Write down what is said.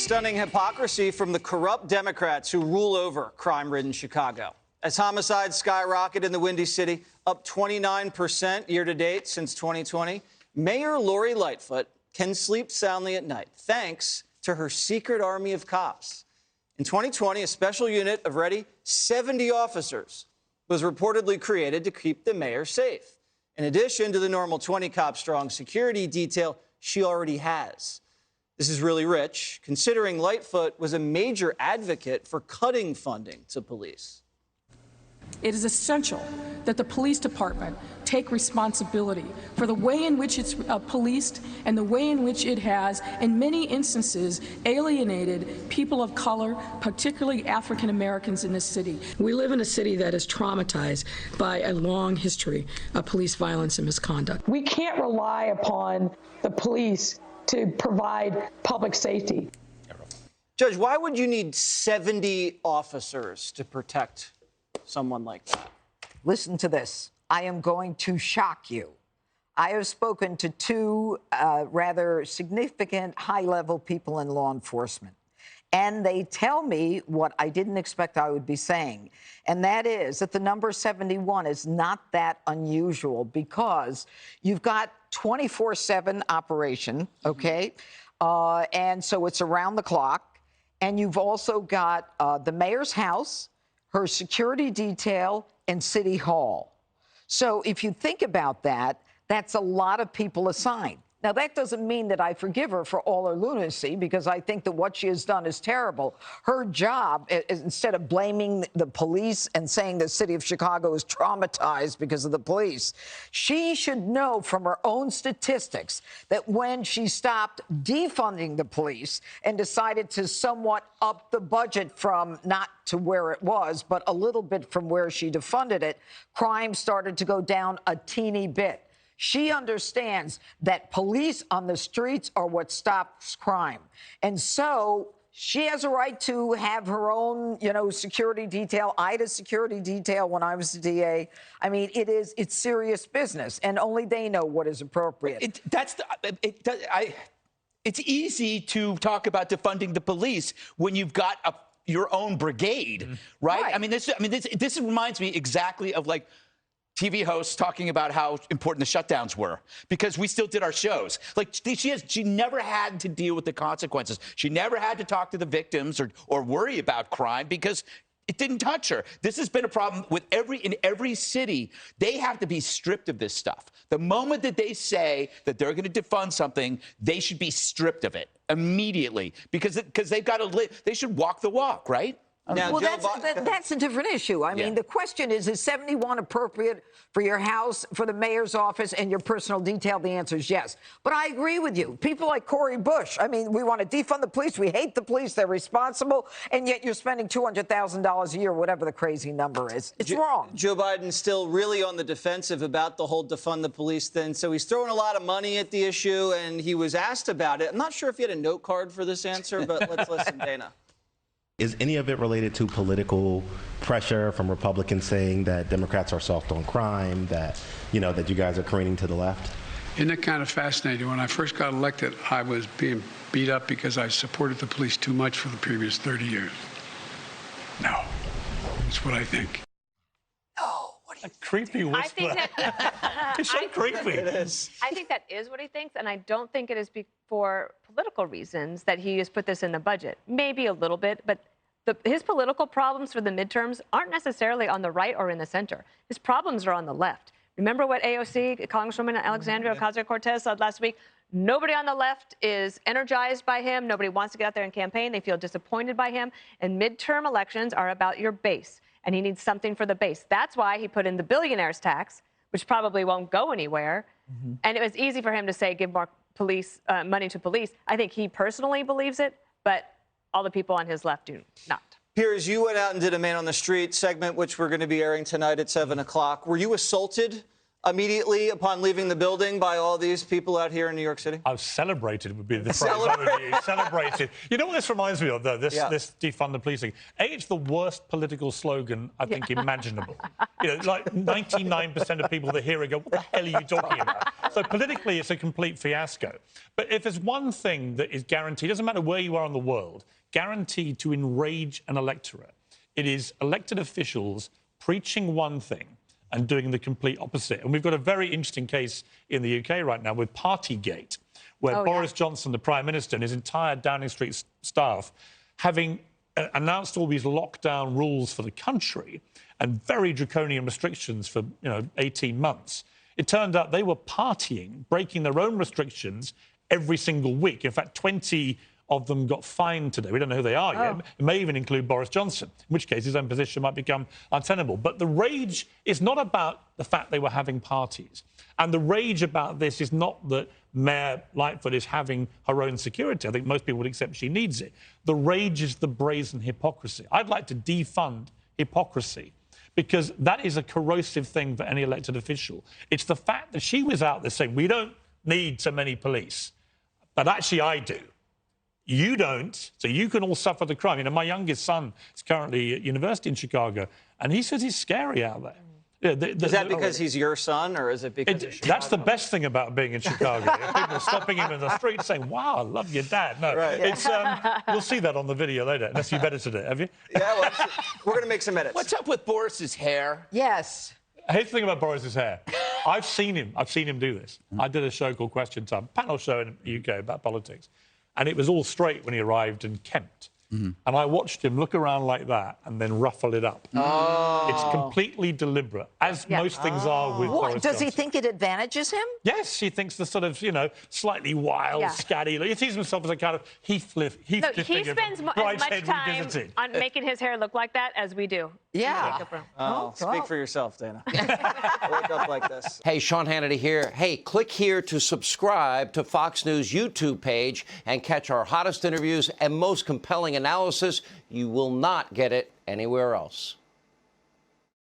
stunning hypocrisy from the corrupt Democrats who rule over crime-ridden Chicago. As homicides skyrocket in the Windy City, up 29% year-to-date since 2020, Mayor Lori Lightfoot can sleep soundly at night, thanks to her secret army of cops. In 2020, a special unit of ready 70 officers was reportedly created to keep the mayor safe, in addition to the normal 20-cop-strong security detail she already has. This is really rich, considering Lightfoot was a major advocate for cutting funding to police. It is essential that the police department take responsibility for the way in which it's policed and the way in which it has, in many instances, alienated people of color, particularly African Americans in this city. We live in a city that is traumatized by a long history of police violence and misconduct. We can't rely upon the police to provide public safety. Judge, why would you need 70 officers to protect someone like that? Listen to this. I am going to shock you. I have spoken to two rather significant high-level people in law enforcement, and they tell me what I didn't expect I would be saying, and that is that the number 71 is not that unusual because you've got 24/7 operation, okay? And so it's around the clock, and you've also got the mayor's house, her security detail, and City Hall. So if you think about that, that's a lot of people assigned. Now, that doesn't mean that I forgive her for all her lunacy, because I think that what she has done is terrible. Her job, is, instead of blaming the police and saying the city of Chicago is traumatized because of the police, she should know from her own statistics that when she stopped defunding the police and decided to somewhat up the budget from not to where it was, but a little bit from where she defunded it, crime started to go down a teeny bit. She understands that police on the streets are what stops crime. And so she has a right to have her own, security detail. I had a security detail when I was the DA. I mean, it's serious business, and only they know what is appropriate. It's easy to talk about defunding the police when you've got your own brigade, right? I mean, this reminds me exactly of TV hosts talking about how important the shutdowns were because we still did our shows. She never had to deal with the consequences. She never had to talk to the victims or worry about crime because it didn't touch her. This has been a problem with in every city. They have to be stripped of this stuff. The moment that they say that they're going to defund something, they should be stripped of it immediately because they've got to live. They should walk the walk, right? Now, well, that's a different issue. I mean, the question is 71 appropriate for your house, for the mayor's office, and your personal detail? The answer is yes. But I agree with you. People like Cori Bush, I mean, we want to defund the police. We hate the police. They're responsible. And yet you're spending $200,000 a year, whatever the crazy number is. It's wrong. Joe Biden's still really on the defensive about the whole defund the police thing. So he's throwing a lot of money at the issue, and he was asked about it. I'm not sure if he had a note card for this answer, but let's listen, Dana. Is any of it related to political pressure from Republicans saying that Democrats are soft on crime, that you guys are careening to the left? Isn't it kind of fascinating? When I first got elected, I was being beat up because I supported the police too much for the previous 30 years. No, that's what I think. Oh, what do you think? Creepy whisper. I think that, It's so creepy. It is. I think that is what he thinks, and I don't think it is for political reasons that he has put this in the budget. Maybe a little bit, but his political problems for the midterms aren't necessarily on the right or in the center. His problems are on the left. Remember what AOC, Congresswoman Alexandria Ocasio-Cortez, said last week? Nobody on the left is energized by him. Nobody wants to get out there and campaign. They feel disappointed by him. And midterm elections are about your base, and he needs something for the base. That's why he put in the billionaire's tax, which probably won't go anywhere. And it was easy for him to say, give more police money to police. I think he personally believes it, but all the people on his left do not. Piers, you went out and did a Man on the Street segment, which we're going to be airing tonight at 7 o'clock. Were you assaulted immediately upon leaving the building by all these people out here in New York City? I was celebrated would be the phrase I would use. Celebrated. You know what this reminds me of, though, this defund the policing? It's the worst political slogan, I think, imaginable. You know, like 99% of people that hear it go, what the hell are you talking about? So politically, it's a complete fiasco. But if there's one thing that is guaranteed, doesn't matter where you are in the world, guaranteed to enrage an electorate, it is elected officials preaching one thing and doing the complete opposite. And we've got a very interesting case in the UK right now with Partygate, where Boris Johnson, the Prime Minister, and his entire Downing Street staff, having announced all these lockdown rules for the country and very draconian restrictions for 18 months, it turned out they were partying, breaking their own restrictions every single week. In fact, 20 of them got fined today. We don't know who they are yet. It may even include Boris Johnson, in which case his own position might become untenable. But the rage is not about the fact they were having parties. And the rage about this is not that Mayor Lightfoot is having her own security. I think most people would accept she needs it. The rage is the brazen hypocrisy. I'd like to defund hypocrisy, because that is a corrosive thing for any elected official. It's the fact that she was out there saying, we don't need so many police, but actually I do. You don't, so you can all suffer the crime. You know, my youngest son is currently at university in Chicago, and he says it's scary out there. Yeah, is that because he's your son, or is it because of Chicago? That's the best thing about being in Chicago. People are stopping him in the street saying, wow, I love your dad. No, it's, you'll see that on the video later, unless you've edited it, have you? Yeah, well, we're going to make some edits. What's up with Boris's hair? Yes. Here's the thing about Boris's hair. I've seen him do this. I did a show called Question Time, panel show in the UK about politics. And it was all straight when he arrived in Kent. And I watched him look around like that and then ruffle it up. It's completely deliberate, as most things are with Boris Does he Johnson. think it advantages him? Yes, he thinks the sort of, slightly wild, scatty. He sees himself as a kind of Heathcliff He figure spends from as much Brideshead time Revisited. on making his hair look like that as we do. Yeah. Speak for yourself, Dana. Wake up like this. Hey, Sean Hannity here. Hey, click here to subscribe to Fox News YouTube page and catch our hottest interviews and most compelling analysis. You will not get it anywhere else.